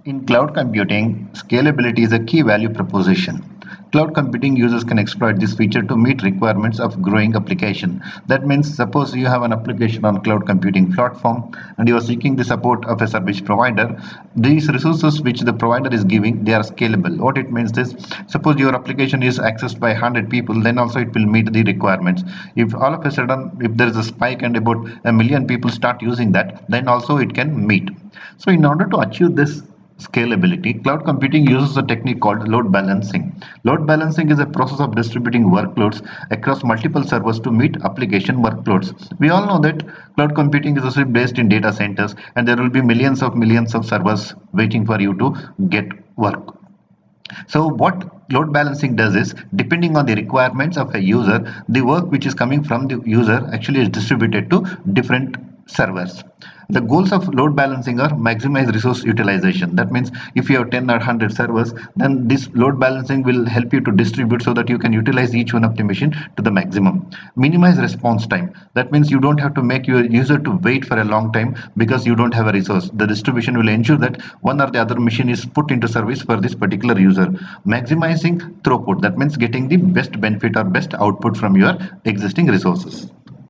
In cloud computing, scalability is a key value proposition. Cloud computing users can exploit this feature to meet requirements of growing application. That means suppose you have an application on cloud computing platform and you are seeking the support of a service provider. These resources which the provider is giving, they are scalable. What it means is, suppose your application is accessed by 100 people, then also it will meet the requirements. If all of a sudden, if there is a spike and about 1 million people start using that, then also it can meet. So in order to achieve this scalability, cloud computing uses a technique called load balancing. Load balancing is a process of distributing workloads across multiple servers to meet application workloads. We all know that cloud computing is also based in data centers and there will be millions of servers waiting for you to get work. So what load balancing does is, depending on the requirements of a user, the work which is coming from the user actually is distributed to different servers. The goals of load balancing are maximize resource utilization. That means if you have 10 or 100 servers, then this load balancing will help you to distribute so that you can utilize each one of the machine to the maximum. Minimize response time. That means you don't have to make your user to wait for a long time because you don't have a resource. The distribution will ensure that one or the other machine is put into service for this particular user. Maximizing throughput. That means getting the best benefit or best output from your existing resources.